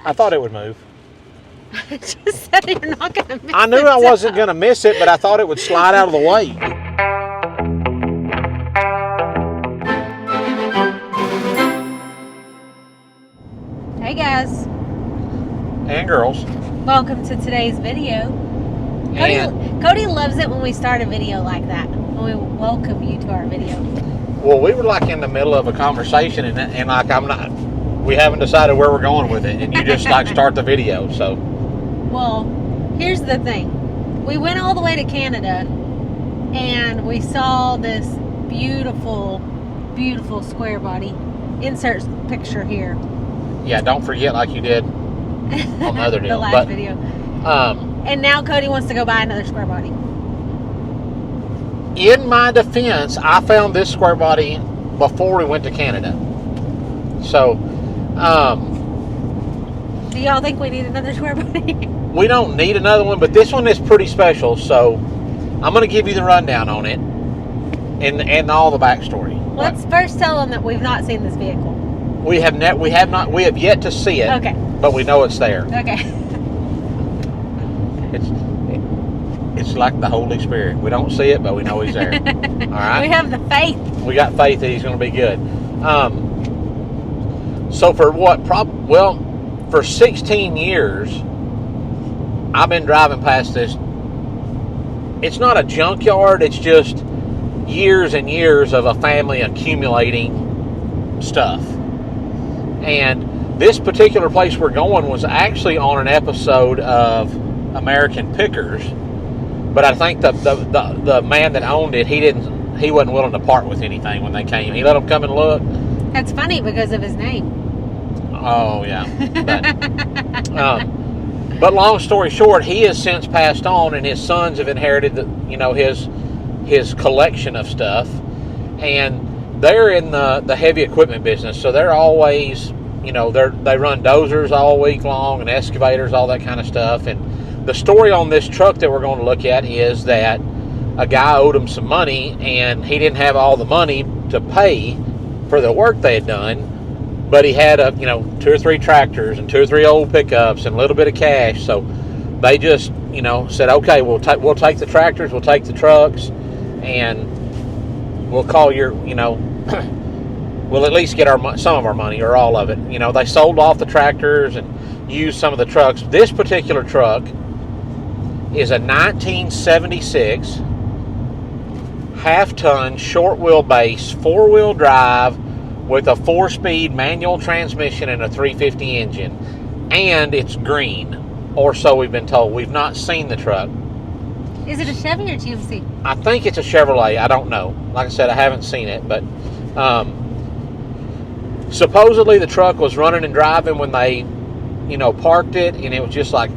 I thought it would move. I just said you're not going to miss it. I knew I wasn't going to miss it, but I thought it would slide out of the way. Hey guys, And girls. welcome to today's video. Cody loves it when we start a video like that, when we welcome you to our video. Well, we were like in the middle of a conversation, and like we haven't decided where we're going with it, and you just like start the video. So, Well, here's the thing. We went all the way to Canada, and we saw this beautiful, beautiful square body. Insert picture here. yeah, don't forget like you did on the other deal. The last video. And now Cody wants to go buy another square body. In my defense, I found this square body before we went to Canada. So, Do y'all think we need another square body? we don't need another one, but this one is pretty special. So, I'm going to give you the rundown on it and all the backstory. Let's first tell them that we've not seen this vehicle. We have yet to see it. Okay. But we know it's there. Okay. It's like the Holy Spirit. We don't see it, but we know He's there. All right. We have the faith. We got faith that He's going to be good. So for for 16 years, I've been driving past this. It's not a junkyard. It's just years and years of a family accumulating stuff. And this particular place we're going was actually on an episode of American Pickers, but I think the man that owned it, he wasn't willing to part with anything when they came. He let them come and look. That's funny because of his name. Oh yeah. But long story short, he has since passed on, and his sons have inherited his collection of stuff, and they're in the heavy equipment business, so they're always, they run dozers all week long and excavators, all that kind of stuff. And the story on this truck that we're going to look at is that a guy owed him some money, and he didn't have all the money to pay for the work they had done, but he had 2 or 3 tractors and 2 or 3 old pickups and a little bit of cash. So they just said, okay, we'll take the tractors, we'll take the trucks, and we'll call we'll at least get some of our money or all of it. They sold off the tractors and used some of the trucks. This particular truck is a 1976 half-ton short wheelbase 4-wheel drive with a 4-speed manual transmission and a 350 engine, and it's green, or so we've been told. We've not seen the truck. Is it a Chevy or GMC? I think it's a Chevrolet. I don't know. Like I said, I haven't seen it, but supposedly the truck was running and driving when they, parked it, and it was just like,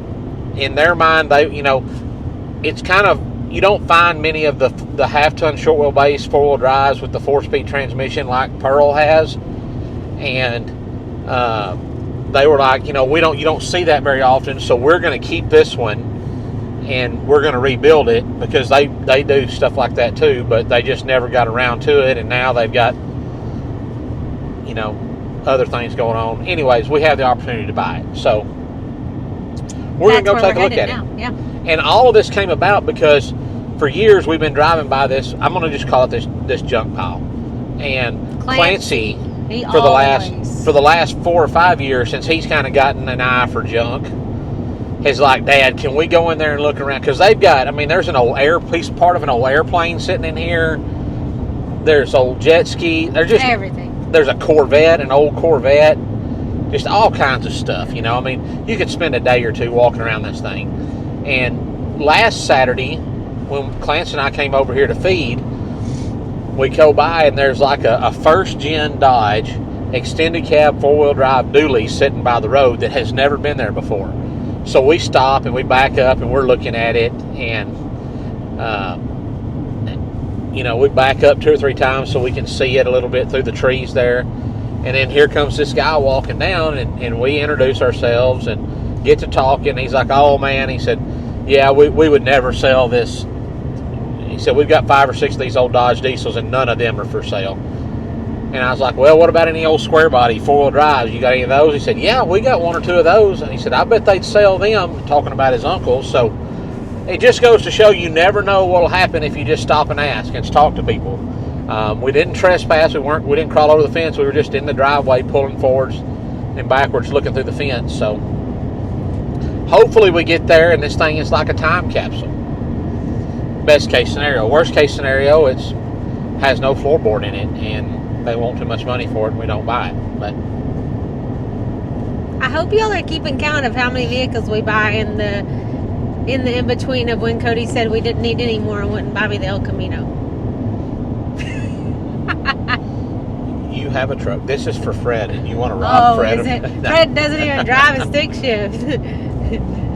in their mind, it's kind of, you don't find many of the half-ton short wheelbase 4-wheel drives with the 4-speed transmission like Pearl has, and they were like, you don't see that very often, so we're going to keep this one, and we're going to rebuild it, because they do stuff like that too, but they just never got around to it, and now they've got, other things going on. Anyways, we have the opportunity to buy it, so we're going to go take a look at it. Yeah. And all of this came about because for years we've been driving by this. I'm going to just call it this junk pile. And Clancy for the last 4 or 5 years, since he's kind of gotten an eye for junk, is like, Dad, can we go in there and look around? Because they've got, there's an old part of an old airplane sitting in here. There's old jet ski. There's just everything. There's a Corvette, an old Corvette. Just all kinds of stuff, you could spend a day or two walking around this thing. And last Saturday, when Clancy and I came over here to feed, we go by and there's like a first-gen Dodge extended cab 4-wheel drive dually sitting by the road that has never been there before. So we stop and we back up and we're looking at it, and we back up 2 or 3 times so we can see it a little bit through the trees there. And then here comes this guy walking down, and we introduce ourselves and get to talking. He's like, oh man, he said, yeah, we would never sell this. He said, we've got 5 or 6 of these old Dodge diesels, and none of them are for sale. And I was like, well, what about any old square body 4-wheel drives? You got any of those? He said, yeah, we got 1 or 2 of those. And he said, I bet they'd sell them, talking about his uncle. So it just goes to show you never know what will happen if you just stop and ask and talk to people. We didn't trespass. We didn't crawl over the fence. We were just in the driveway pulling forwards and backwards looking through the fence. So hopefully we get there and this thing is like a time capsule. Best case scenario. Worst case scenario, it has no floorboard in it and they want too much money for it and we don't buy it. But I hope y'all are keeping count of how many vehicles we buy in the in-between of when Cody said we didn't need any more and wouldn't buy me the El Camino. You have a truck. This is for Fred and you want to rob Fred. Is it? No. Fred doesn't even drive a stick shift.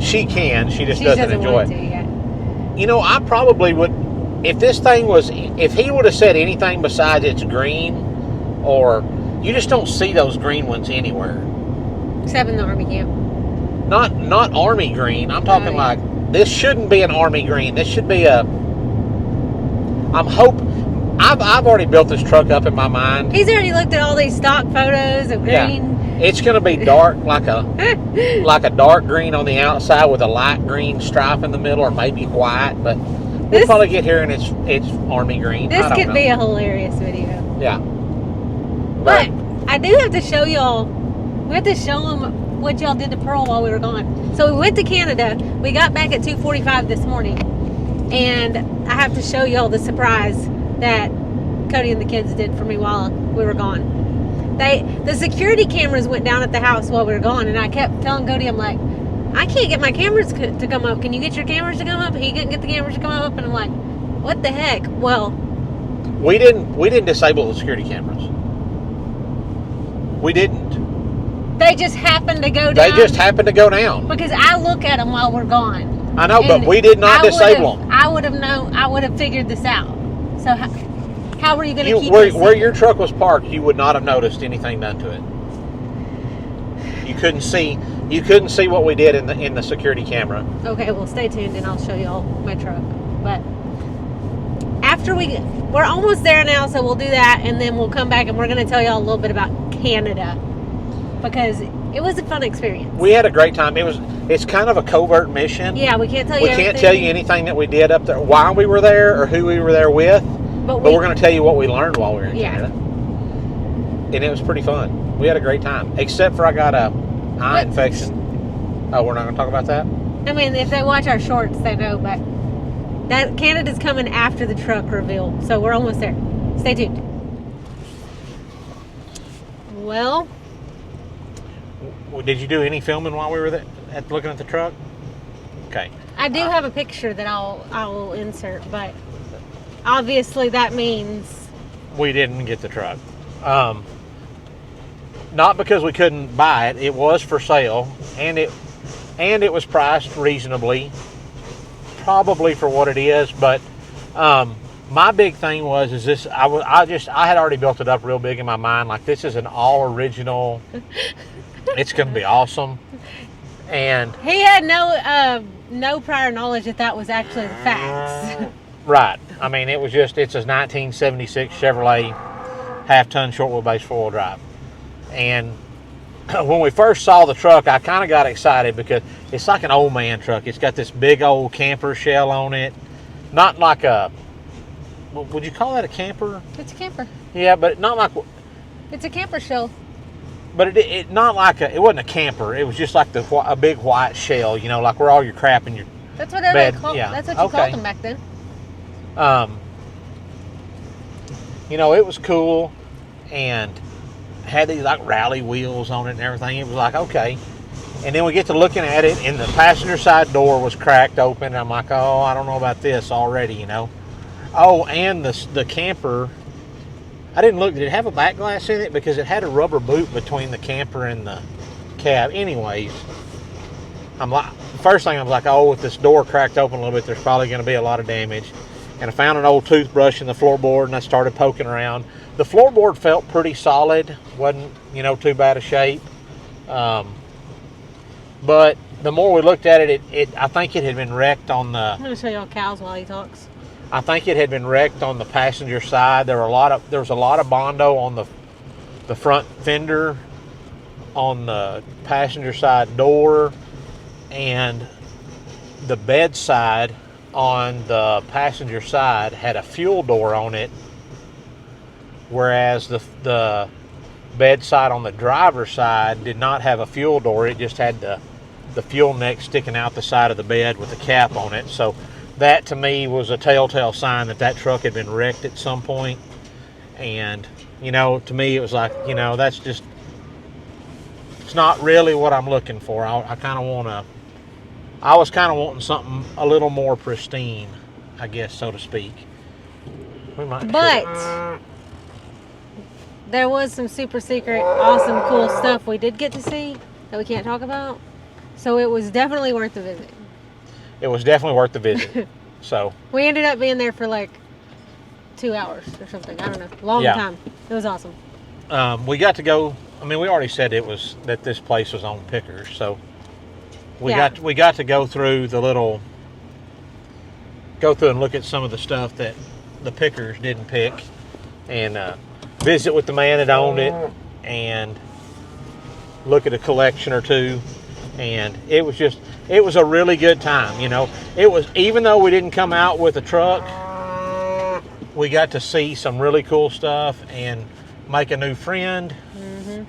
She can. She just doesn't enjoy it. Yeah. You know, I probably would, if he would have said anything besides it's green, or you just don't see those green ones anywhere. Except in the Army camp. Not Army green. I'm talking like, this shouldn't be an Army green. This should be I've already built this truck up in my mind. He's already looked at all these stock photos of green. Yeah. It's going to be dark, like a dark green on the outside with a light green stripe in the middle, or maybe white. But we'll probably get here and it's Army green. This could be a hilarious video. Yeah. But I do have to show y'all. We have to show them what y'all did to Pearl while we were gone. So we went to Canada. We got back at 2:45 this morning, and I have to show y'all the surprise that Cody and the kids did for me while we were gone. The security cameras went down at the house while we were gone, and I kept telling Cody, I'm like, I can't get my cameras to come up. Can you get your cameras to come up? He couldn't get the cameras to come up, and I'm like, what the heck? Well, we didn't disable the security cameras. We didn't. They just happened to go down. They just happened to go down. Because I look at them while we're gone. I know, but we did not disable them. I would have known. I would have figured this out. So how were you going to keep where your truck was parked? You would not have noticed anything done to it. You couldn't see. You couldn't see what we did in the security camera. Okay, well, stay tuned and I'll show you all my truck. But after we're almost there now, so we'll do that, and then we'll come back and we're going to tell y'all a little bit about Canada, because it was a fun experience. We had a great time. It's kind of a covert mission. Yeah, we can't tell you everything. We can't tell you anything that we did up there, why we were there, or who we were there with. But we're going to tell you what we learned while we were in Canada. And it was pretty fun. We had a great time. Except for I got a eye infection. Oh, we're not going to talk about that? I mean, if they watch our shorts, they know, but that Canada's coming after the truck reveal. So we're almost there. Stay tuned. Well, did you do any filming while we were there, looking at the truck? Okay. I do have a picture that I will insert, but obviously that means we didn't get the truck. Not because we couldn't buy it. It was for sale, and it was priced reasonably, probably for what it is. But my big thing was this: I had already built it up real big in my mind. Like, this is an all original. It's going to be awesome. And he had no prior knowledge that was actually the facts. Right. I mean, it's a 1976 Chevrolet half-ton short wheelbase 4-wheel drive. And when we first saw the truck, I kind of got excited because it's like an old man truck. It's got this big old camper shell on it. Not like would you call that a camper? It's a camper. Yeah, but not like. It's a camper shell. But it not like it wasn't a camper. It was just like a big white shell, like where all your crap in your That's what bed. That's what you called them back then. It was cool and had these like rally wheels on it and everything. It was like, okay. And then we get to looking at it, and the passenger side door was cracked open. And I'm like, oh, I don't know about this already, Oh, and the camper, I didn't look. Did it have a back glass in it? Because it had a rubber boot between the camper and the cab. Anyways, first thing I was like, oh, with this door cracked open a little bit, there's probably going to be a lot of damage. And I found an old toothbrush in the floorboard, and I started poking around. The floorboard felt pretty solid. Wasn't, too bad a shape. But the more we looked at it, I think it had been wrecked on the... I'm going to show y'all cows while he talks. I think it had been wrecked on the passenger side. There was a lot of Bondo the front fender on the passenger side door, and the bedside on the passenger side had a fuel door on it, whereas the bedside on the driver's side did not have a fuel door. It just had the fuel neck sticking out the side of the bed with the cap on it. So that to me was a telltale sign that truck had been wrecked at some point. And to me it was like, that's just, it's not really what I'm looking for. I was kind of wanting something a little more pristine, I guess, so to speak. But there was some super secret, awesome, cool stuff we did get to see that we can't talk about. So it was definitely worth the visit. It was definitely worth the visit. So we ended up being there for like 2 hours or something. I don't know. Long time. It was awesome. We got to go. I mean, we already said that this place was on pickers, so we got to go through and look at some of the stuff that the pickers didn't pick, and visit with the man that owned it, and look at a collection or two. And it was a really good time. It was, even though we didn't come out with a truck, we got to see some really cool stuff and make a new friend. Mm-hmm.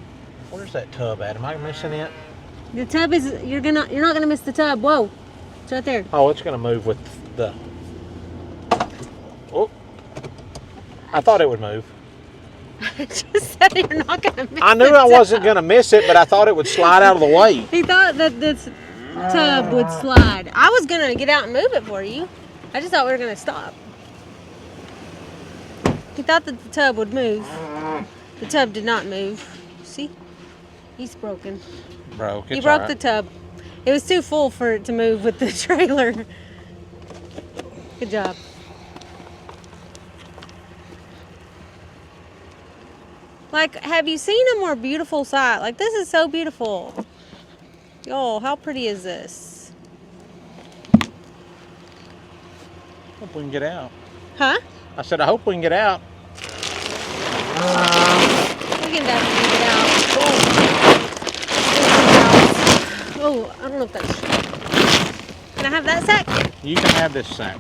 Where's that tub at? Am I missing it? The tub is, you're not gonna miss the tub. Whoa, it's right there. Oh, it's gonna move with the. Oh, I thought it would move. I just said you're not gonna miss. I knew I wasn't gonna miss it, but I thought it would slide out of the way. He thought that this tub would slide. I was gonna get out and move it for you. I just thought we were gonna stop. He thought that the tub would move. The tub did not move. See? He's broken. He broke the tub. It was too full for it to move with the trailer. Good job. Like, have you seen a more beautiful sight? Like, this is so beautiful. Y'all, how pretty is this? Hope we can get out. Huh? I said, I hope we can get out. We can definitely get out. Oh, I don't know if that's... Can I have that sack? You can have this sack.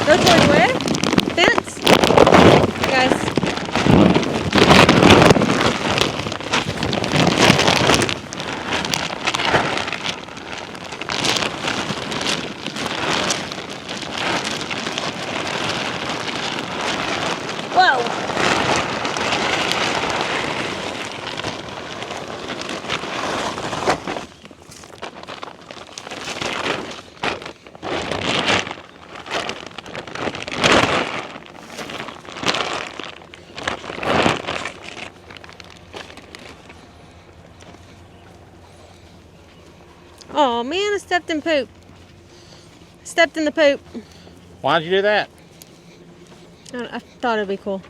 Go towards where? Fence? Guys. Whoa. Oh man, I stepped in poop. Stepped in the poop. Why'd you do that? I thought it'd be cool.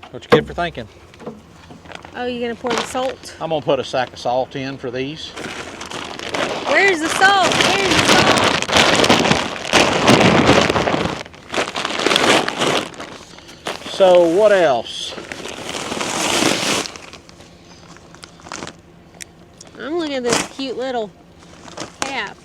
What you get for thinking? Oh, you gonna pour the salt? I'm gonna put a sack of salt in for these. Where's the salt? Where's the salt? So what else? I'm looking at this cute little calf.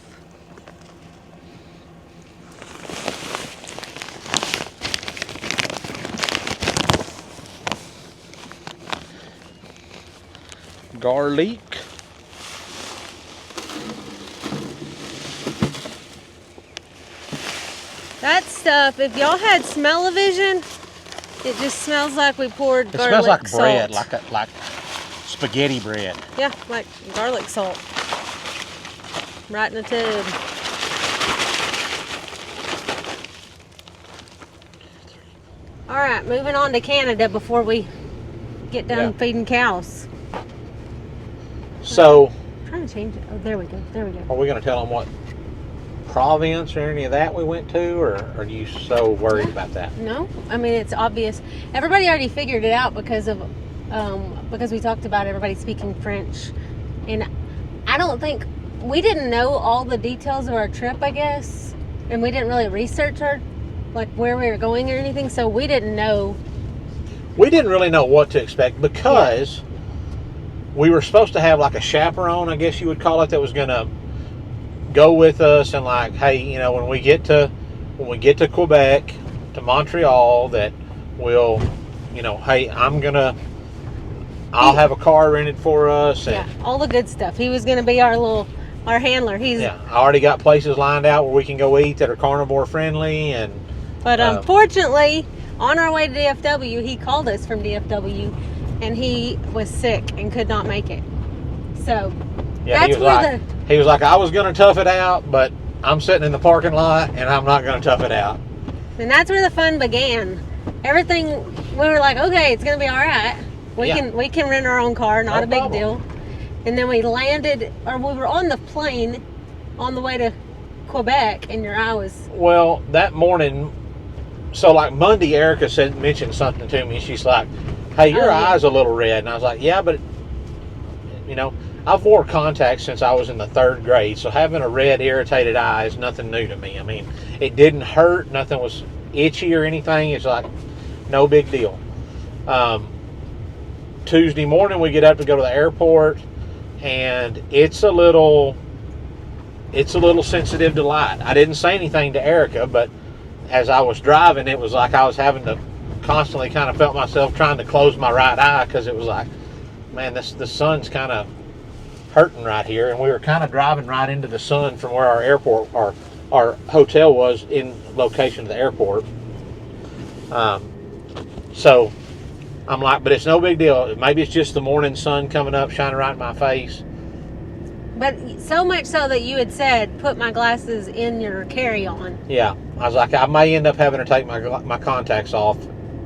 Garlic. That stuff, if y'all had smell-o-vision, it just smells like we poured garlic smells like bread, salt. like spaghetti bread. Yeah, like garlic salt. Right in the tube. All right, moving on to Canada before we get done feeding cows. So, I'm trying to change it. Oh, there we go. There we go. are we going to tell them what province or any of that we went to, or are you so worried about that? No, I mean it's obvious. Everybody already figured it out because we talked about everybody speaking French, and I don't think we didn't know all the details of our trip. I guess and we didn't really research like where we were going or anything, so we didn't know. We didn't really know what to expect because we were supposed to have like a chaperone, I guess you would call it, that was going to go with us and like, hey, you know, when we get to Quebec, to Montreal, that we'll, you know, hey, I'll have a car rented for us. And, all the good stuff. He was going to be our handler. I already got places lined out where we can go eat that are carnivore friendly. But unfortunately, on our way to DFW, he called us from DFW, and he was sick and could not make it. So he was like, I was going to tough it out, but I'm sitting in the parking lot and I'm not going to tough it out. And that's where the fun began. Everything, we were like, okay, it's going to be all right. We can rent our own car, not a big deal. And then we landed, or we were on the plane on the way to Quebec, and your eye was... Well, that morning, so like Monday, Erica mentioned something to me. She's like, hey, your eye's a little red. And I was like, yeah, but, you know, I've wore contacts since I was in the 3rd grade, so having a red, irritated eye is nothing new to me. I mean, it didn't hurt, nothing was itchy or anything. It's like, no big deal. Tuesday morning, we get up to go to the airport, and it's a little sensitive to light. I didn't say anything to Erica, but as I was driving, it was like I was having to constantly kind of felt myself trying to close my right eye, because it was like, man, the sun's kind of hurting right here. And we were kind of driving right into the sun from where our hotel was in location to the airport. So I'm like, but it's no big deal. Maybe it's just the morning sun coming up, shining right in my face. But so much so that you had said, put my glasses in your carry-on. Yeah. I was like, I may end up having to take my contacts off.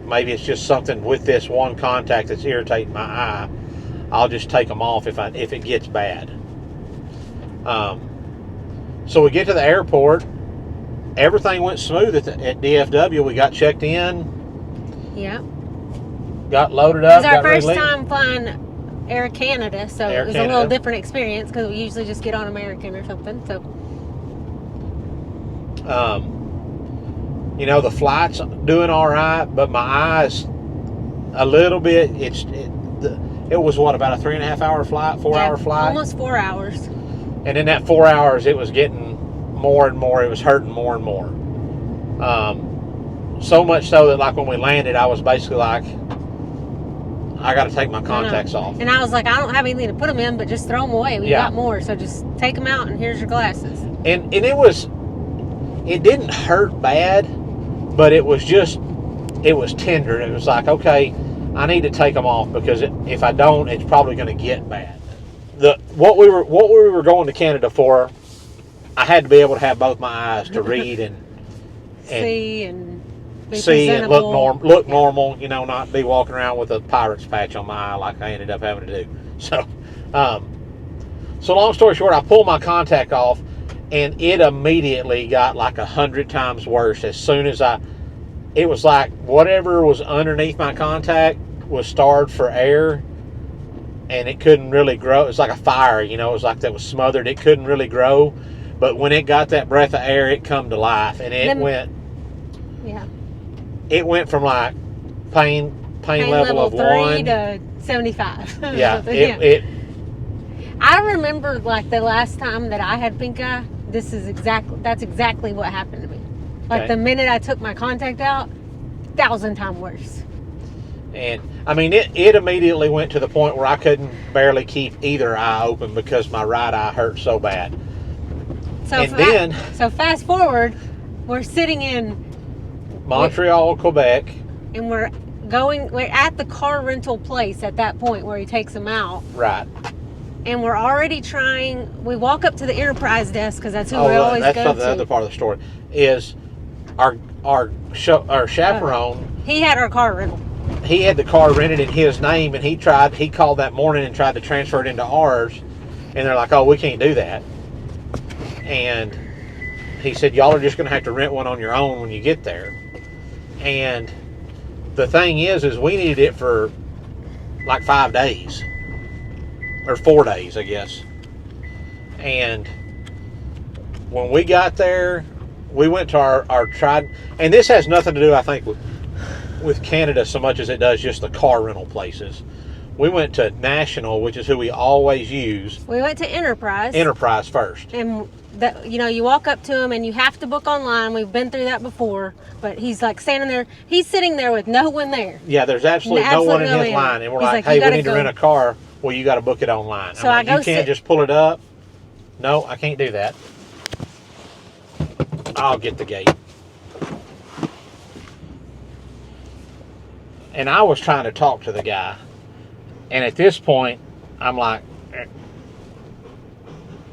Maybe it's just something with this one contact that's irritating my eye. I'll just take them off if it gets bad. So we get to the airport. Everything went smooth at DFW. We got checked in. Yeah. Got loaded up. It was our first time flying Air Canada, so it was a little different experience because we usually just get on American or something. So, you know, the flight's doing all right, but my eyes a little bit. It was about a 3.5 hour flight, 4 hour flight, almost 4 hours. And in that 4 hours, it was getting more and more. It was hurting more and more. So much so that like when we landed, I was basically like, I got to take my contacts off. And I was like, I don't have anything to put them in, but just throw them away. We got more, so just take them out, and here's your glasses. And it didn't hurt bad, but it was tender. It was like, okay, I need to take them off because if I don't, it's probably going to get bad. What we were going to Canada for, I had to be able to have both my eyes to read and see and look normal, you know, not be walking around with a pirate's patch on my eye like I ended up having to do. So, so long story short, I pulled my contact off, and it immediately got like 100 times worse. As soon as it was like whatever was underneath my contact was starved for air, and it couldn't really grow. It was like a fire, you know. It was like that was smothered. It couldn't really grow, but when it got that breath of air, it come to life, and it went. Yeah. It went from like pain level of 3 1 to 75. Yeah. I remember like the last time that I had pink eye. That's exactly what happened to me. Like the minute I took my contact out, 1,000 times worse. And I mean, it immediately went to the point where I couldn't barely keep either eye open because my right eye hurt so bad. So fast forward, we're sitting in Montreal, Quebec, and we're at the car rental place at that point where he takes them out. Right. And we're already we walk up to the Enterprise desk because that's who we always go to. That's the other part of the story is our chaperone. He had our car rental. He had the car rented in his name, and he called that morning and tried to transfer it into ours, and they're like, oh, we can't do that. And he said, y'all are just going to have to rent one on your own when you get there. And the thing is we needed it for like 5 days. Or 4 days, I guess. And when we got there, we went to our tried, and this has nothing to do, I think, with Canada so much as it does just the car rental places. We went to National, which is who we always use. We went to Enterprise. Enterprise first. And you walk up to him and you have to book online. We've been through that before, but he's like standing there. He's sitting there with no one there. Yeah, there's absolutely no one in his line, and we're like, hey, we need to rent a car. Well, you got to book it online. So I'm like, you can't just pull it up. No, I can't do that. I'll get the gate. And I was trying to talk to the guy, and at this point, I'm like,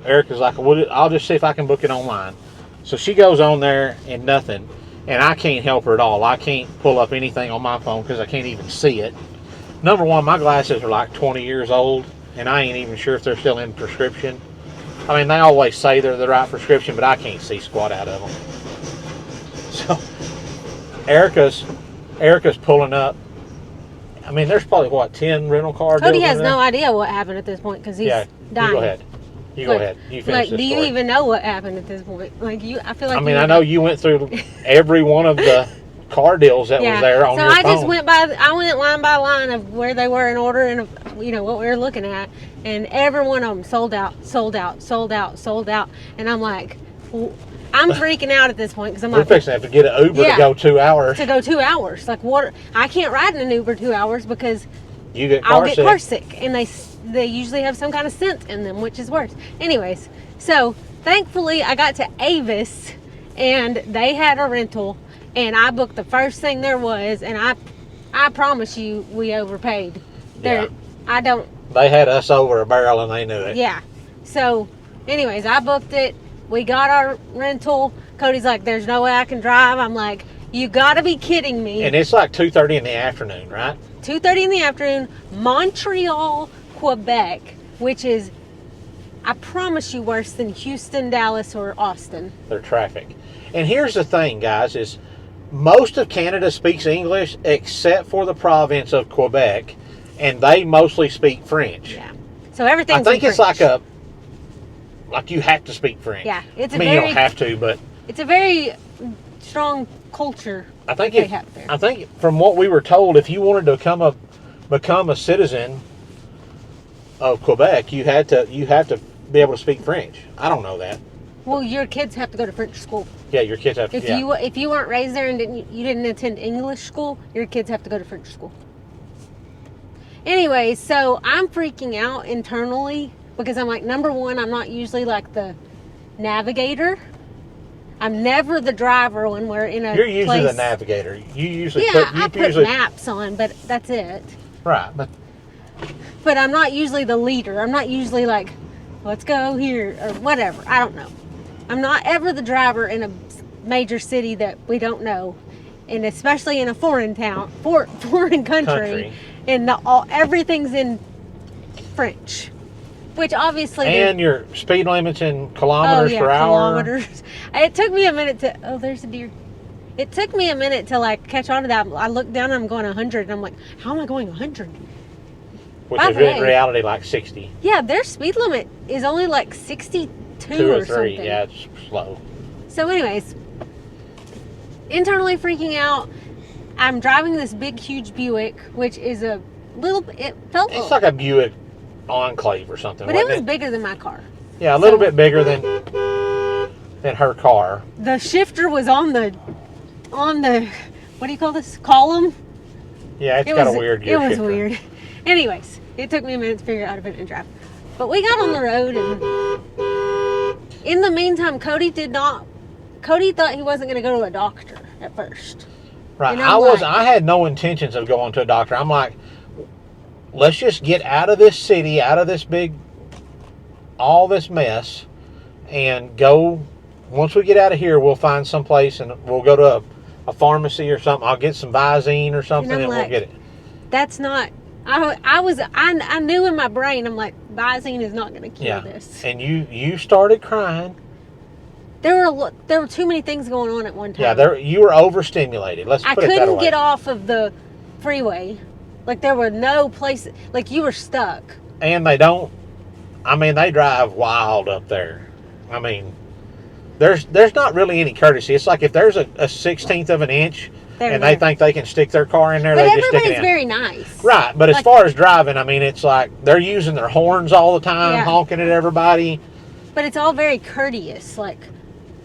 Erica's like, well, I'll just see if I can book it online. So she goes on there and nothing, and I can't help her at all. I can't pull up anything on my phone because I can't even see it. Number one, my glasses are like 20 years old, and I ain't even sure if they're still in prescription. I mean, they always say they're the right prescription, but I can't see squat out of them. So Erica's pulling up. I mean, there's probably, 10 rental cars? Cody has no idea what happened at this point because he's dying. You go ahead. You go ahead. You finish this do story. You even know what happened at this point? I feel like. I mean, I know you went through every one of the car deals that was there on your phone. So I just went line by line of where they were in order and what we were looking at, and every one of them sold out. And I'm like, I'm freaking out at this point because I'm like, we're fixing to have to get an Uber to go 2 hours. To go 2 hours, like what? I can't ride in an Uber 2 hours because I'll get car sick, and they usually have some kind of scent in them, which is worse. Anyways, so thankfully I got to Avis, and they had a rental, and I booked the first thing there was, and I promise you we overpaid. They had us over a barrel and they knew it. Yeah. So, anyways, I booked it. We got our rental. Cody's like, there's no way I can drive. I'm like, you gotta be kidding me. And it's like 2:30 in the afternoon, right? 2:30 in the afternoon, Montreal, Quebec, which is, I promise you, worse than Houston, Dallas, or Austin. Their traffic. And here's the thing, guys, is most of Canada speaks English except for the province of Quebec, and they mostly speak French. Yeah. So everything's I think in it's French. like you have to speak French. Yeah. You don't have to, but it's a very strong culture. I think they have there. I think from what we were told, if you wanted to become a citizen of Quebec, you had to be able to speak French. I don't know that. Well, your kids have to go to French school. Yeah, your kids have to. If you weren't raised there and you didn't attend English school, your kids have to go to French school. Anyway, so I'm freaking out internally because I'm like, number one, I'm not usually like the navigator. I'm never the driver when we're in a You're usually place. the navigator. You usually I put maps on, but that's it. Right, but I'm not usually the leader. I'm not usually like, let's go here or whatever. I don't know. I'm not ever the driver in a major city that we don't know, and especially in a foreign country. And everything's in French, which obviously. And your speed limits in kilometers per hour. Kilometers. It took me a minute to. Oh, there's a deer. It took me a minute to like catch on to that. I looked down and I'm going 100, and I'm like, how am I going 100? Which is in reality like 60. Yeah, their speed limit is only like 62 or 3. something. Yeah, it's slow. So, anyways, internally freaking out. I'm driving this big, huge Buick, which is a little. It's like a Buick Enclave or something. But it was bigger than my car. Yeah, a little bit bigger than her car. The shifter was on the what do you call this, column? Yeah, it's got a weird gear shifter. It was weird. Anyways, it took me a minute to figure out how to put it in drive. But we got on the road, and in the meantime, Cody thought he wasn't going to go to a doctor at first. Right. I had no intentions of going to a doctor. I'm like, let's just get out of this city, out of this all this mess, and go. Once we get out of here, we'll find some place and we'll go to a pharmacy or something. I'll get some Visine or something, and we'll get it. That's not. I knew in my brain, I'm like, Visine is not going to cure this. And you started crying. There were too many things going on at one time. Yeah, you were overstimulated. Let's put it that way. I couldn't get off of the freeway. Like, there were no places. Like, you were stuck. And they drive wild up there. I mean, there's not really any courtesy. It's like if there's a 1/16 of an inch and they think they can stick their car in there, but they just stick it in. everybody's very nice. Right, but as far as driving, I mean, it's like they're using their horns all the time, honking at everybody. But it's all very courteous, like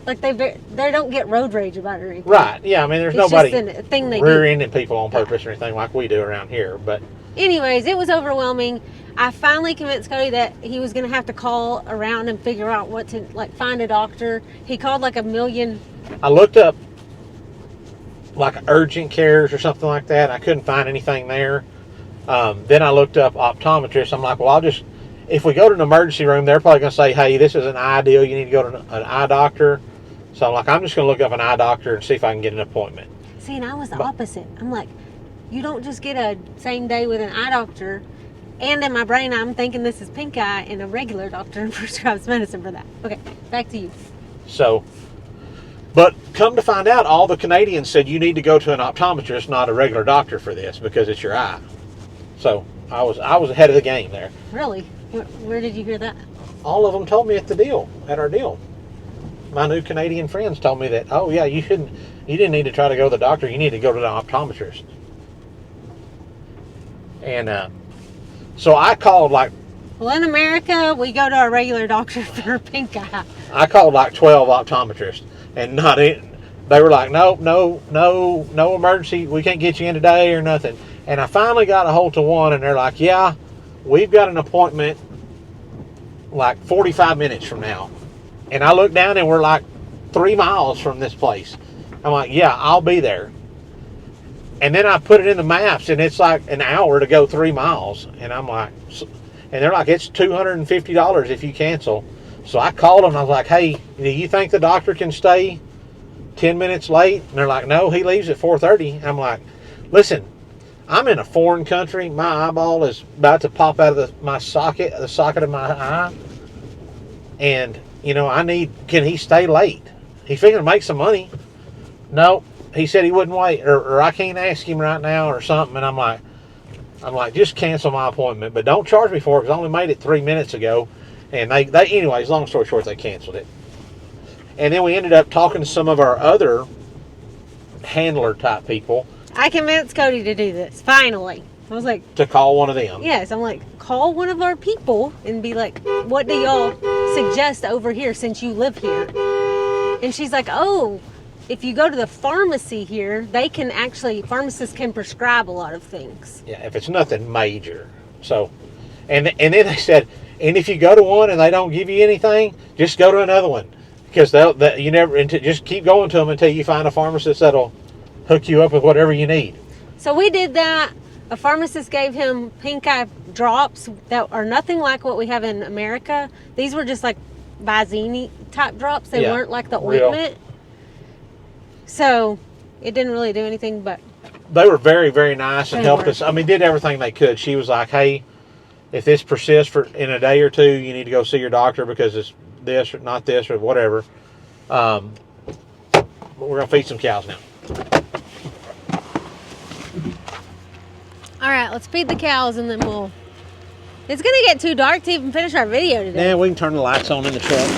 they don't get road rage about it or anything. Right, yeah, I mean, there's nobody rear-ending do. people on purpose or anything like we do around here. But anyways, it was overwhelming. I finally convinced Cody that he was going to have to call around and figure out what to, like, find a doctor. He called like a million. I looked up like urgent cares or something like that. I couldn't find anything there. Then I looked up optometrists. I'm like, well, if we go to an emergency room, they're probably going to say, hey, this is an eye deal. You need to go to an eye doctor. So I'm like, I'm just going to look up an eye doctor and see if I can get an appointment. See, and I was the opposite. I'm like, you don't just get a same day with an eye doctor. And in my brain, I'm thinking this is pink eye, and a regular doctor prescribes medicine for that. Okay, back to you. So, but come to find out, all the Canadians said you need to go to an optometrist, not a regular doctor for this, because it's your eye. So I was ahead of the game there. Really? Where did you hear that? All of them told me at our deal. My new Canadian friends told me that, oh yeah, you didn't need to try to go to the doctor, you need to go to the optometrist. And so I called like... Well, in America, we go to our regular doctor for pink eye. I called like 12 optometrists, and they were like, no emergency, we can't get you in today or nothing. And I finally got a hold to one, and they're like, yeah, we've got an appointment like 45 minutes from now. And I looked down, and we're like 3 miles from this place. I'm like, yeah, I'll be there. And then I put it in the maps, and it's like an hour to go 3 miles. And I'm like, and they're like, it's $250 if you cancel. So I called them, and I was like, hey, do you think the doctor can stay 10 minutes late? And they're like, no, he leaves at 4:30. I'm like, listen, I'm in a foreign country. My eyeball is about to pop out of the socket of my eye. And, can he stay late? He's figuring to make some money. No. He said he wouldn't wait, or I can't ask him right now or something. And I'm like, just cancel my appointment, but don't charge me for it because I only made it 3 minutes ago. And anyways, long story short, they canceled it. And then we ended up talking to some of our other handler type people. I convinced Cody to do this, finally. I was like... To call one of them. Yes, I'm like, call one of our people and be like, what do y'all suggest over here since you live here? And she's like, oh... If you go to the pharmacy here, pharmacists can prescribe a lot of things. Yeah, if it's nothing major. So, and then they said, and if you go to one and they don't give you anything, just go to another one. Because just keep going to them until you find a pharmacist that'll hook you up with whatever you need. So we did that. A pharmacist gave him pink eye drops that are nothing like what we have in America. These were just like Visine type drops. They weren't like the ointment. So it didn't really do anything, but they were very, very nice and helped us. I mean, did everything they could. She was like, hey, if this persists in a day or two, you need to go see your doctor because it's this or not this or whatever. But we're going to feed some cows now. All right, let's feed the cows and then it's going to get too dark to even finish our video today. Yeah, we can turn the lights on in the truck.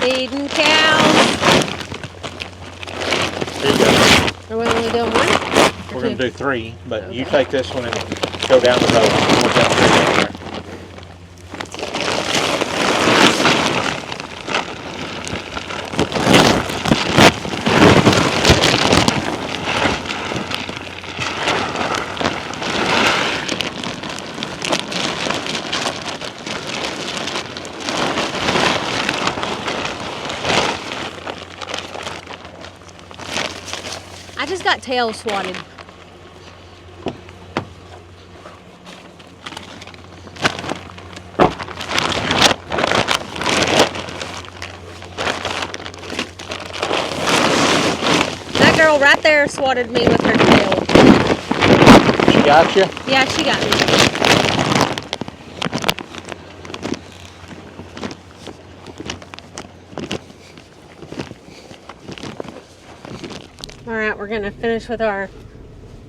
Feeding cows. There you go. Are we only doing one? We're going to do 3, but okay. You take this one and go down the road. I just got tail swatted. That girl right there swatted me with her tail. She got you? Yeah, she got me. Alright, we're going to finish with our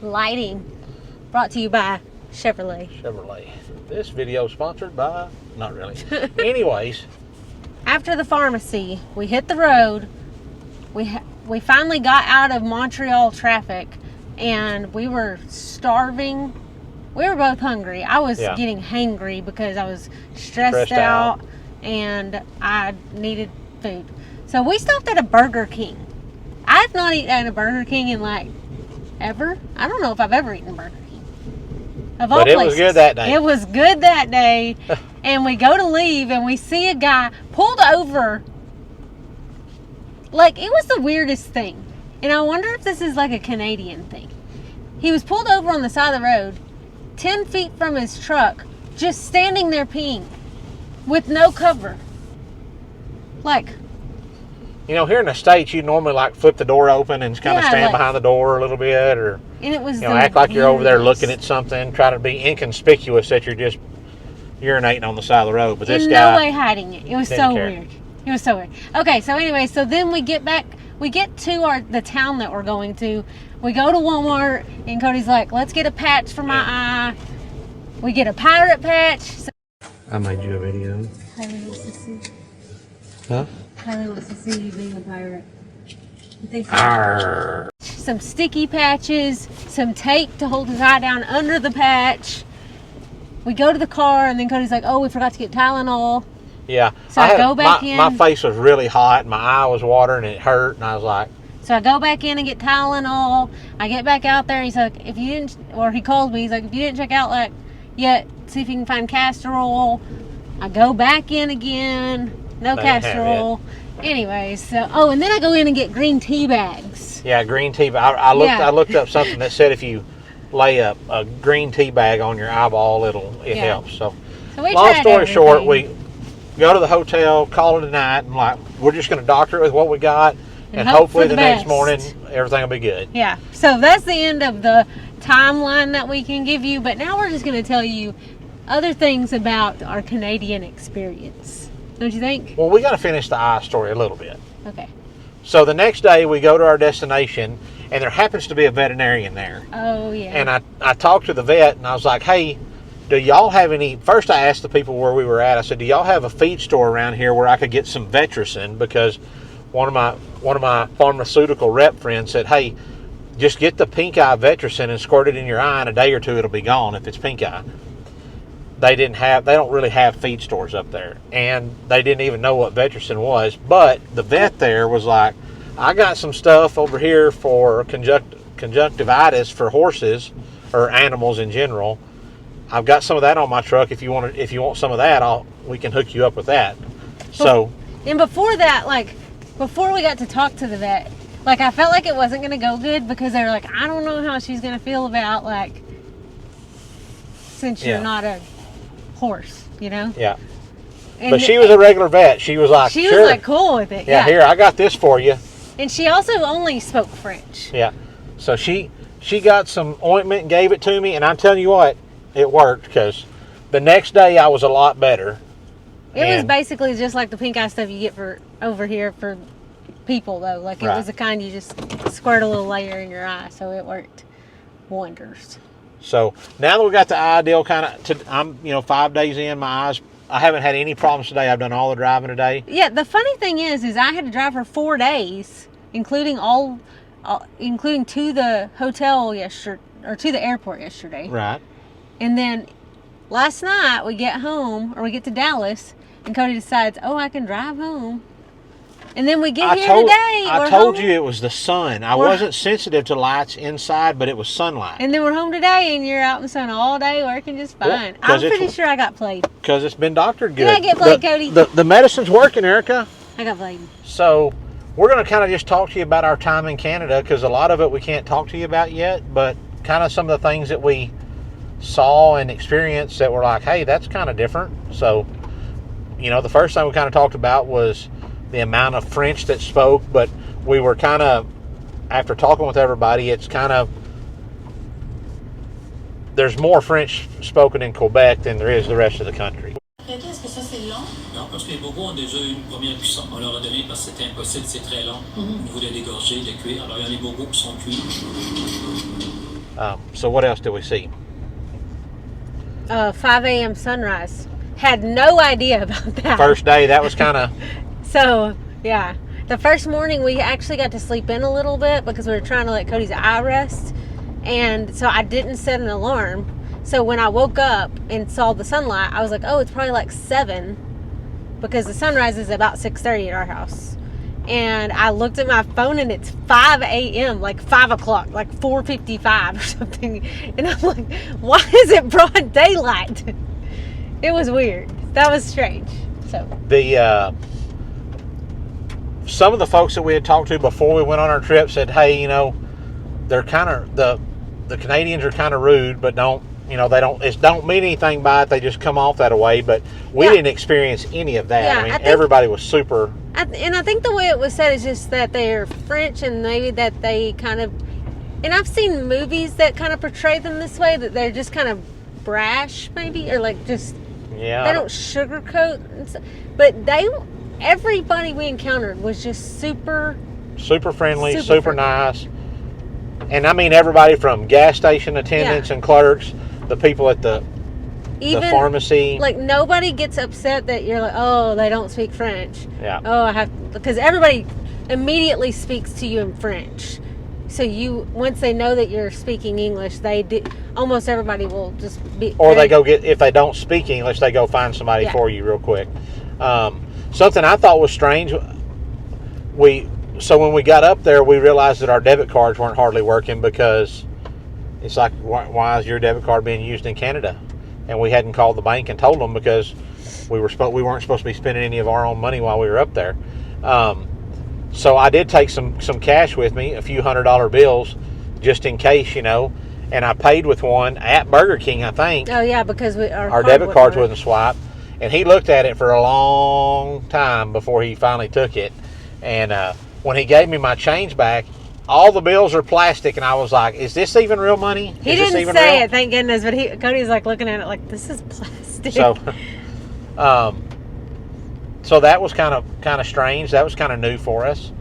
lighting. Brought to you by Chevrolet. This video is sponsored by... Not really. Anyways, after the pharmacy, we hit the road. We finally got out of Montreal traffic, and we were starving. We were both hungry. I was getting hangry because I was stressed out and I needed food. So we stopped at a Burger King. I have not eaten at a Burger King in like ever. I don't know if I've ever eaten Burger King. Of all places. It was good that day. It was good that day. And we go to leave and we see a guy pulled over. Like, it was the weirdest thing. And I wonder if this is like a Canadian thing. He was pulled over on the side of the road, 10 feet from his truck, just standing there peeing with no cover. Like, you know, here in the States, you normally like flip the door open and kind of stand behind the door a little bit, or and it was act like you're over there looking at something, try to be inconspicuous that you're just urinating on the side of the road. But this guy, no way hiding it. It was so weird. It was so weird. Okay, so anyway, so then we get back. We get to the town that we're going to. We go to Walmart, and Cody's like, "Let's get a patch for my eye." We get a pirate patch. So I made you a video. Kylie wants to see. Huh? Kylie wants to see you being a pirate. Arr. Some sticky patches, some tape to hold his eye down under the patch. We go to the car, and then Cody's like, "Oh, we forgot to get Tylenol." Yeah. So I go back in. My face was really hot, and my eye was watering, and it hurt, and I was like... So I go back in and get Tylenol. I get back out there, and he's like, if you didn't... Or he calls me, he's like, if you didn't check out like yet, see if you can find castor oil. I go back in again. No castor oil. Anyways, so... Oh, and then I go in and get green tea bags. Yeah, green tea bag. I looked up something that said if you lay a green tea bag on your eyeball, it helps. So long story short, we go to the hotel, call it a night, and like, we're just going to doctor it with what we got, and hopefully the next morning everything will be good. Yeah. So that's the end of the timeline that we can give you. But now we're just going to tell you other things about our Canadian experience. Don't you think? Well, we got to finish the eye story a little bit. Okay. So the next day we go to our destination, and there happens to be a veterinarian there. Oh, yeah. And I talked to the vet, and I was like, hey, do y'all have any... First I asked the people where we were at, I said, do y'all have a feed store around here where I could get some Vetricin? Because one of my pharmaceutical rep friends said, hey, just get the pink eye Vetricin and squirt it in your eye. In a day or two it'll be gone if it's pink eye. They don't really have feed stores up there, and they didn't even know what Vetricin was. But the vet there was like, I got some stuff over here for conjunctivitis for horses or animals in general. I've got some of that on my truck. If you want some of that, we can hook you up with that. So, and before that, like before we got to talk to the vet, like I felt like it wasn't going to go good because they were like, I don't know how she's going to feel about like since you're not a horse, you know? Yeah. But she was a regular vet. She was like, she was like cool with it. Yeah, here, I got this for you. And she also only spoke French. Yeah. So she got some ointment and gave it to me, and I'm telling you what, it worked, because the next day I was a lot better. It was basically just like the pink eye stuff you get for over here for people, though. Like it was the kind you just squirt a little layer in your eye, so it worked wonders. So now that we got the eye deal I'm 5 days in, my eyes, I haven't had any problems today. I've done all the driving today. Yeah, the funny thing is I had to drive for 4 days, including to the hotel yesterday, or to the airport yesterday. Right. And then last night we get to Dallas, and Cody decides, I can drive home. And then we get here today. I told you it was the sun. I wasn't sensitive to lights inside, but it was sunlight. And then we're home today, and you're out in the sun all day working just fine. Well, I'm pretty sure I got played. Because it's been doctored good. Did I get played, Cody? The medicine's working, Erica. I got played. So we're going to kind of just talk to you about our time in Canada, because a lot of it we can't talk to you about yet, but kind of some of the things that we saw and experienced that were like, hey, that's kind of different. So, the first thing we kind of talked about was the amount of French that spoke, but we were kind of, after talking with everybody, it's kind of, there's more French spoken in Quebec than there is the rest of the country. Est-ce que ça c'est long? Non, parce que les bobos ont déjà eu une première cuisson. On leur a donné parce que c'était impossible, c'est très long. Au niveau de dégorger, de cuire. Alors il y a les bobos qui sont cuits. So what else did we see? 5 a.m. sunrise. Had no idea about that. First day, that was kind of So, yeah. The first morning we actually got to sleep in a little bit because we were trying to let Cody's eye rest. And so I didn't set an alarm. So when I woke up and saw the sunlight, I was like, oh, it's probably like 7 because the sunrise is about 6:30 at our house. And I looked at my phone and it's 5 a.m., like 5 o'clock, like 4:55 or something. And I'm like, why is it broad daylight? It was weird. That was strange. So some of the folks that we had talked to before we went on our trip said, hey, they're kind of, the Canadians are kind of rude, but don't mean anything by it. They just come off that way. But we didn't experience any of that. Yeah, I mean, I think, everybody was super. And I think the way it was said is just that they're French and maybe that they kind of, and I've seen movies that kind of portray them this way, that they're just kind of brash maybe, or like just, they don't sugarcoat. But everybody we encountered was just super friendly, super nice. And I mean everybody from gas station attendants and clerks, the people at the pharmacy. Like nobody gets upset that you're like, oh, they don't speak French. Yeah. Oh, because everybody immediately speaks to you in French. So once they know that you're speaking English, almost everybody will just be. Or if they don't speak English, they go find somebody for you real quick. Something I thought was strange. So when we got up there, we realized that our debit cards weren't hardly working because it's like, why is your debit card being used in Canada? And we hadn't called the bank and told them because we weren't supposed to be spending any of our own money while we were up there. So I did take some cash with me, a few $100 bills, just in case, and I paid with one at Burger King, I think. Oh yeah, because our debit cards wouldn't swipe. And he looked at it for a long time before he finally took it. And when he gave me my change back, all the bills are plastic, and I was like, is this even real money? He didn't say it, thank goodness, but Cody's like looking at it like, this is plastic. So that was kind of strange. That was kind of new for us.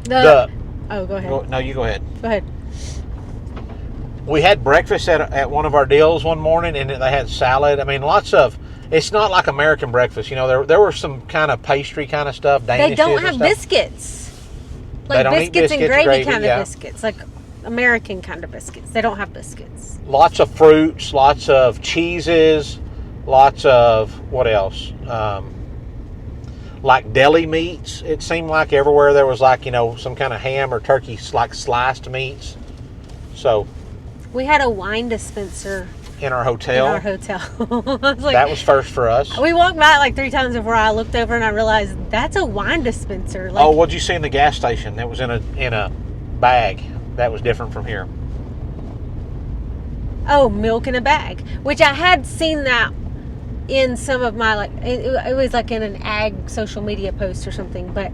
Go ahead. No, you go ahead. Go ahead. We had breakfast at one of our deals one morning, and they had salad. I mean, it's not like American breakfast. There were some kind of pastry kind of stuff. Danish they don't have biscuits. Like they don't biscuits eat and gravy kind of biscuits. Like American kind of biscuits. They don't have biscuits. Lots of fruits, lots of cheeses, lots of, what else? Like deli meats. It seemed like everywhere there was like, some kind of ham or turkey, like sliced meats. So we had a wine dispenser in our hotel. That was first for us. We walked by it like 3 times before I looked over and I realized that's a wine dispenser. What'd you see in the gas station? That was in a bag. That was different from here. Oh, milk in a bag, which I had seen that in some of my it was like in an ag social media post or something, but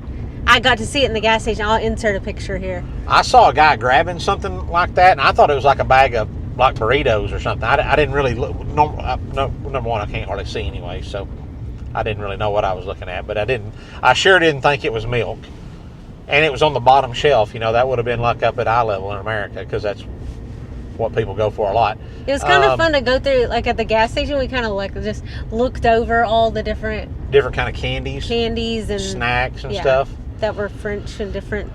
I got to see it in the gas station. I'll insert a picture here. I saw a guy grabbing something like that, and I thought it was like a bag of like burritos or something. I didn't really look. Number one, I can't hardly see anyway, so I didn't really know what I was looking at. But I sure didn't think it was milk, and it was on the bottom shelf. That would have been like up at eye level in America because that's what people go for a lot. It was kind of fun to go through. Like at the gas station, we kind of just looked over all the different kind of candies and snacks and stuff that were French and different.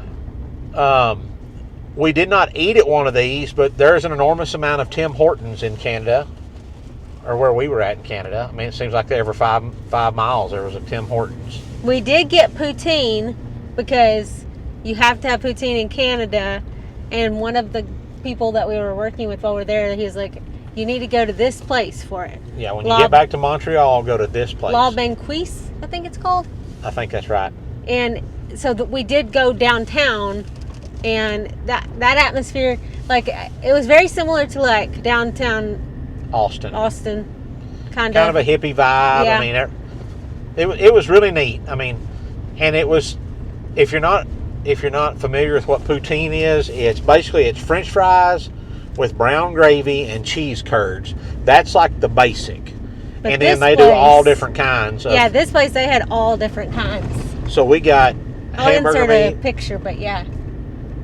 We did not eat at one of these, but there's an enormous amount of Tim Hortons in Canada, or where we were at in Canada. I mean, it seems like every 5 miles there was a Tim Hortons. We did get poutine because you have to have poutine in Canada, and one of the people that we were working with while we were there, he was like, you need to go to this place for it. Yeah, when you get back to Montreal, go to this place. La Banquise, I think it's called. I think that's right. And so we did go downtown, and that atmosphere, like, it was very similar to like downtown Austin, kind of a hippie vibe. Yeah. I mean, it was really neat. I mean, and it was, if you're not familiar with what poutine is, it's French fries with brown gravy and cheese curds. That's like the basic. But and then they do all different kinds. Yeah, this place they had all different kinds. So we got hamburger insert meat, a picture, but yeah,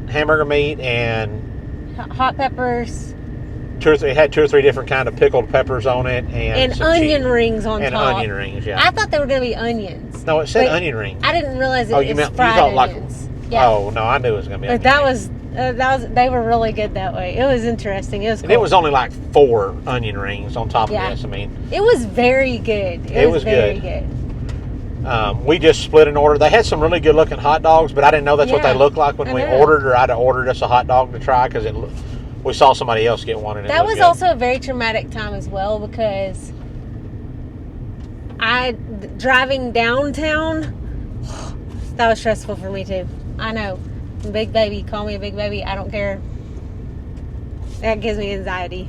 hamburger meat and hot peppers. It had 2 or 3 different kind of pickled peppers on it, and onion rings on top. And onion rings, yeah. I thought they were going to be onions. onions. No, it said But onion rings. I didn't realize it Oh, was you fried thought like? onions. Yeah. Oh no, I knew it was gonna be. But that was they were really good that way. It was interesting. It was cool. And it was only like 4 onion rings on top of this. I mean, it was very good. It was very good. We just split an order. They had some really good looking hot dogs, but I didn't know that's what they looked like when we ordered, or I'd have ordered us a hot dog to try because we saw somebody else get one. And that was also a very traumatic time as well because driving downtown, that was stressful for me too. I know. Big baby, call me a big baby. I don't care. That gives me anxiety.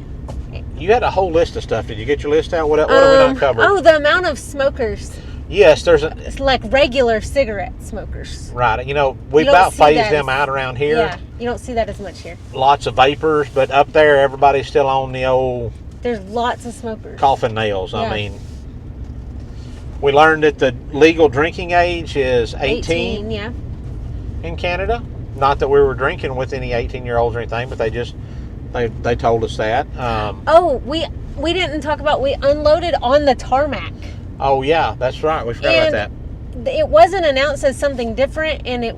You had a whole list of stuff. Did you get your list out? What have we not covered? Oh, the amount of smokers. Yes, it's like regular cigarette smokers. Right. You know, we about phased them out around here. Yeah, you don't see that as much here. Lots of vapors, but up there, everybody's still on the old... There's lots of smokers. Coffin nails. Yeah. I mean, we learned that the legal drinking age is 18 yeah. in Canada. Not that we were drinking with any 18-year-olds or anything, but they told us that. We didn't talk about, we unloaded on the tarmac. Oh, yeah, that's right. We forgot about that. It wasn't announced as something different, and it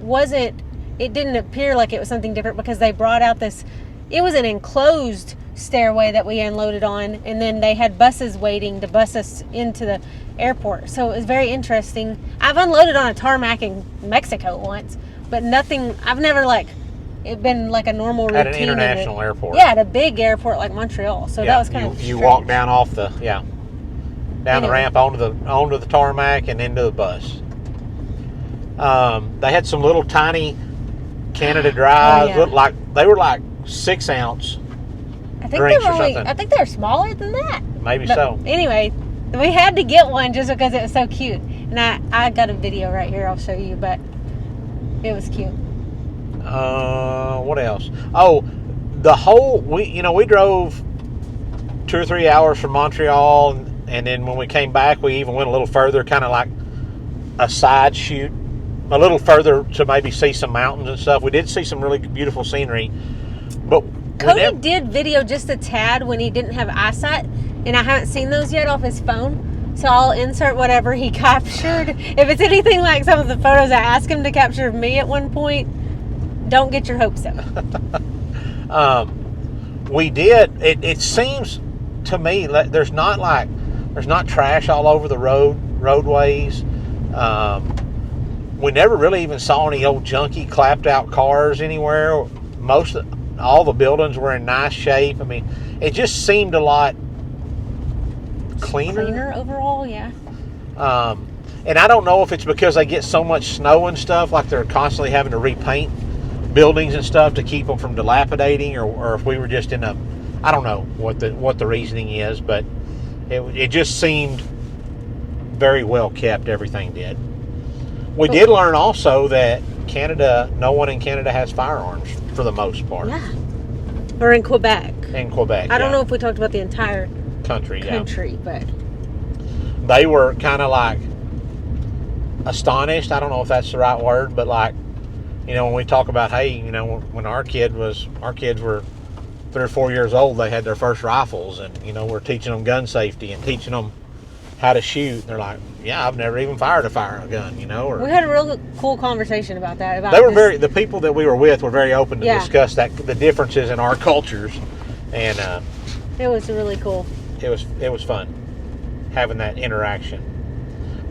didn't appear like it was something different because they brought out it was an enclosed stairway that we unloaded on, and then they had buses waiting to bus us into the airport. So it was very interesting. I've unloaded on a tarmac in Mexico once, but I've never it been like a normal routine. At an international airport. Yeah, at a big airport like Montreal. So that was kind of You walk down off the the ramp onto the tarmac and into the bus. They had some little tiny Canada Dries. Looked like they were like 6-ounce drinks or something. I think they were smaller than that. Maybe so. Anyway, we had to get one just because it was so cute. And I got a video right here. I'll show you, but it was cute. What else? Oh, we drove 2 or 3 hours from Montreal, and then when we came back, we even went a little further, kind of like a side shoot, a little further to maybe see some mountains and stuff. We did see some really beautiful scenery, but Cody did video just a tad when he didn't have eyesight, and I haven't seen those yet off his phone. So I'll insert whatever he captured. If it's anything like some of the photos I asked him to capture of me at one point, don't get your hopes up. We did. It seems to me that there's not trash all over the roadways. We never really even saw any old junky clapped out cars anywhere. All the buildings were in nice shape. I mean, it just seemed a lot cleaner overall, yeah. And I don't know if it's because they get so much snow and stuff, like they're constantly having to repaint buildings and stuff to keep them from dilapidating, or if we were just I don't know what the reasoning is, but it just seemed very well kept. Everything did. We did learn also that no one in Canada has firearms for the most part. Yeah. Or in Quebec. I don't know if we talked about the entire country, but they were kind of like astonished. I don't know if that's the right word, but when we talk about, hey, when our kids were 3 or 4 years old, they had their first rifles, and we're teaching them gun safety and teaching them how to shoot. They're like, yeah, I've never even fired a gun, Or, we had a real cool conversation about that. The people that we were with were very open to discuss the differences in our cultures, and it was really cool. It was fun having that interaction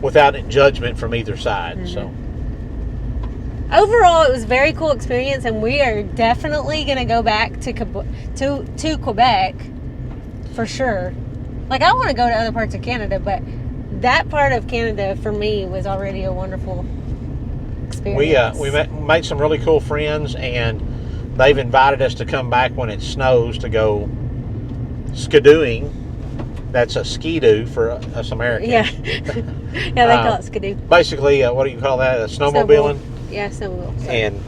without judgment from either side. Mm-hmm. So overall, it was a very cool experience, and we are definitely going to go back to Quebec for sure. I want to go to other parts of Canada, but that part of Canada for me was already a wonderful experience. We made some really cool friends, and they've invited us to come back when it snows to go skidooing. That's a skidoo for us Americans. Yeah, they call it skidoo. Basically, what do you call that? Snowmobiling. Yeah, snowmobile. Sorry. And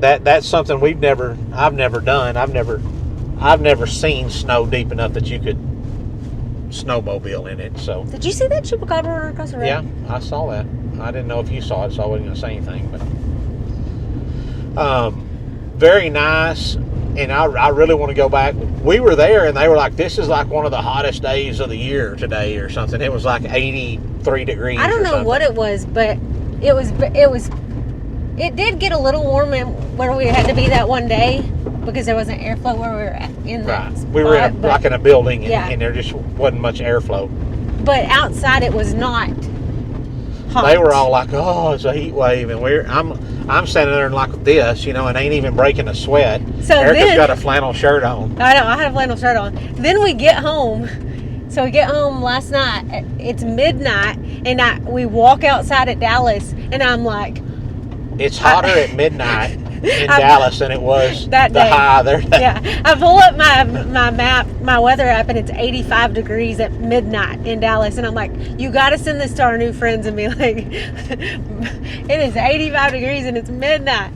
that's something I've never done. I've never seen snow deep enough that you could snowmobile in it. So did you see that chupacabra run across the road? Yeah, I saw that. I didn't know if you saw it, so I wasn't going to say anything. But very nice. and I really want to go back. We were there, and they were like, "This is like one of the hottest days of the year today, or something." It was like 83 degrees. I don't know something. what it was, but it did get a little warm where we had to be that one day because there wasn't airflow where we were at in that spot, we were like in a building, and, yeah. and there just wasn't much airflow. But outside, it was not hot. They were all like, "Oh, it's a heat wave," and I'm standing there and like this, and ain't even breaking a sweat. So Erica's got a flannel shirt on. I know, I had a flannel shirt on. Then we get home. So we get home last night. It's midnight, and we walk outside at Dallas, and I'm like, it's hotter at midnight in Dallas than it was that the day. high there. Yeah, I pull up my map, my weather app, and it's 85 degrees at midnight in Dallas, and I'm like, you got to send this to our new friends and be like, it is 85 degrees and it's midnight.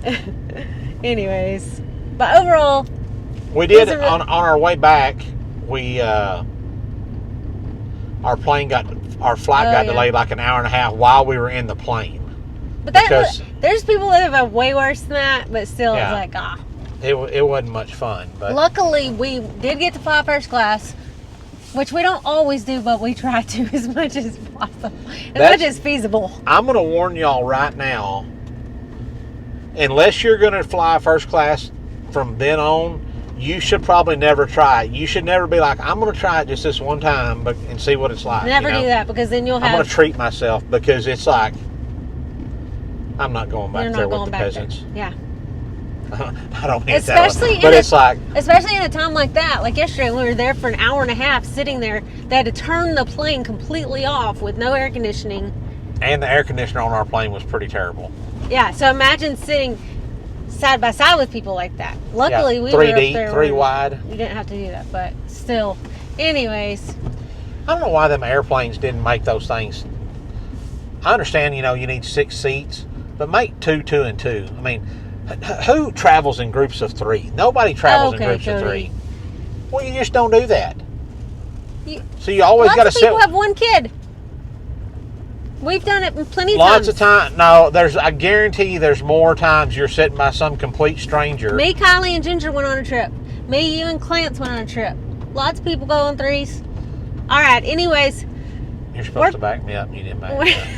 Anyways, but overall, we did on our way back. We our flight got delayed like an hour and a half while we were in the plane. But there's people that have way worse than that, but still, yeah, it's like, it wasn't much fun. But luckily, we did get to fly first class, which we don't always do, but we try to as much as possible, as much as feasible. I'm going to warn y'all right now, unless you're going to fly first class from then on, you should probably never try it. You should never be like, I'm going to try it just this one time and see what it's like. Never do that, because then I'm going to treat myself, because it's like, I'm not going back there with the peasants. Yeah. I don't mean that way, but it's like... Especially in a time like that. Like yesterday, we were there for an hour and a half sitting there. They had to turn the plane completely off with no air conditioning. And the air conditioner on our plane was pretty terrible. Yeah, so imagine sitting side by side with people like that. Luckily, we were up there. 3 wide. You didn't have to do that, but still. Anyways. I don't know why them airplanes didn't make those things. I understand, you need 6 seats, but make 2, 2, and 2. I mean, who travels in groups of 3? Nobody travels in groups of 3. Well, you just don't do that. So you always got to sit. Lots of people have one kid. We've done it plenty of times. Lots of times. No, I guarantee you there's more times you're sitting by some complete stranger. Me, Kylie, and Ginger went on a trip. Me, you, and Clance went on a trip. Lots of people go on 3s. All right, anyways. You're supposed to back me up. You didn't back me up.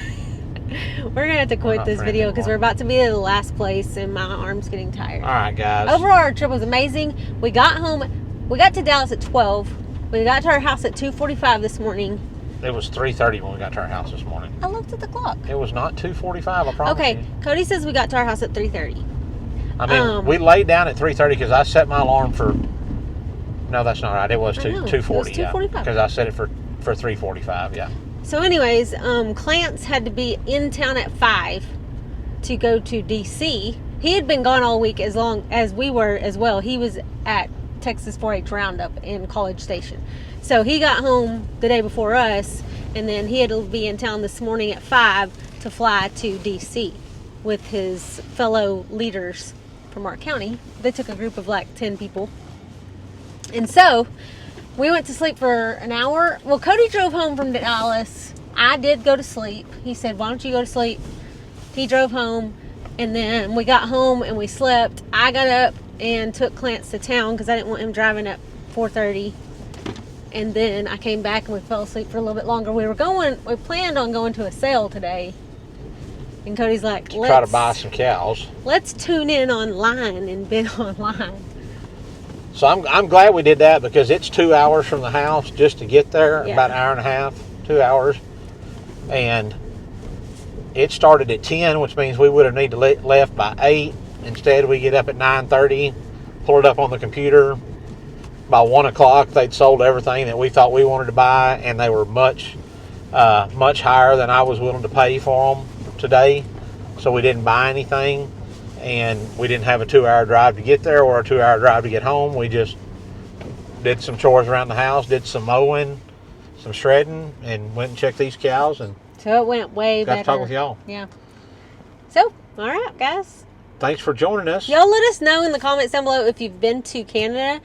We're going to have to quit this video because we're about to be at the last place and my arm's getting tired. All right, guys. Overall, our trip was amazing. We got home. We got to Dallas at 12. We got to our house at 2:45 this morning. It was 3:30 when we got to our house this morning. I looked at the clock. It was not 2:45, I promise you. Okay, Cody says we got to our house at 3:30. I mean, we laid down at 3:30 because I set my alarm for... No, that's not right. It was 2:40. It was 2:45. Because I set it for 3:45, yeah. So anyways, Clance had to be in town at 5 to go to D.C. He had been gone all week as long as we were as well. He was at Texas 4-H Roundup in College Station. So he got home the day before us, and then he had to be in town this morning at 5 to fly to D.C. with his fellow leaders from our county. They took a group of like 10 people. And so... we went to sleep for an hour. Well, Cody drove home from Dallas. I did go to sleep. He said, why don't you go to sleep? He drove home. And then we got home and we slept. I got up and took Clance to town because I didn't want him driving at 4:30. And then I came back and we fell asleep for a little bit longer. We planned on going to a sale today. And Cody's like, let's try to buy some cows. Let's tune in online and bid online. So I'm glad we did that because it's 2 hours from the house just to get there, about an hour and a half, 2 hours. And it started at 10, which means we would have needed to left by 8. Instead, we get up at 9:30, pull it up on the computer. By 1 o'clock, they'd sold everything that we thought we wanted to buy, and they were much higher than I was willing to pay for them today. So we didn't buy anything. And we didn't have a 2-hour drive to get there or a 2-hour drive to get home. We just did some chores around the house, did some mowing, some shredding, and went and checked these cows. And so it went way better. Got to talk with y'all. Yeah. So, all right, guys. Thanks for joining us. Y'all let us know in the comments down below if you've been to Canada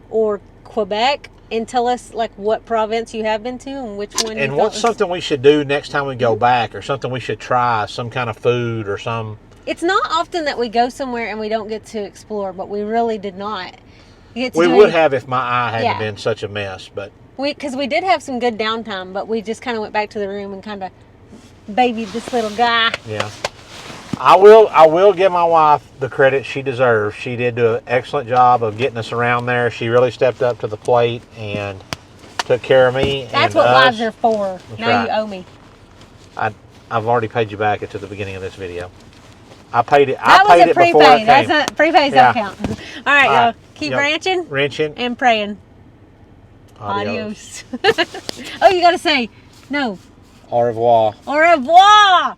or Quebec, and tell us like what province you have been to and which one. And what's something we should do next time we go back, or something we should try, some kind of food or some... It's not often that we go somewhere and we don't get to explore, but we really did not. We would have if my eye hadn't Yeah. been such a mess, but Because we did have some good downtime, but we just kind of went back to the room and kind of babied this little guy. yeah. I will give my wife the credit she deserves. She did do an excellent job of getting us around there. She really stepped up to the plate and took care of me. That's and what us. wives are for. That's Now right. you owe me. I've already paid you back at the beginning of this video. I paid it. That I paid was a it before prepay. it That's came. not prepays Yeah. don't count. All right, y'all. Keep Yep. ranching Wrenching. and praying. Adios. Adios. Oh, you got to say no. Au revoir. Au revoir.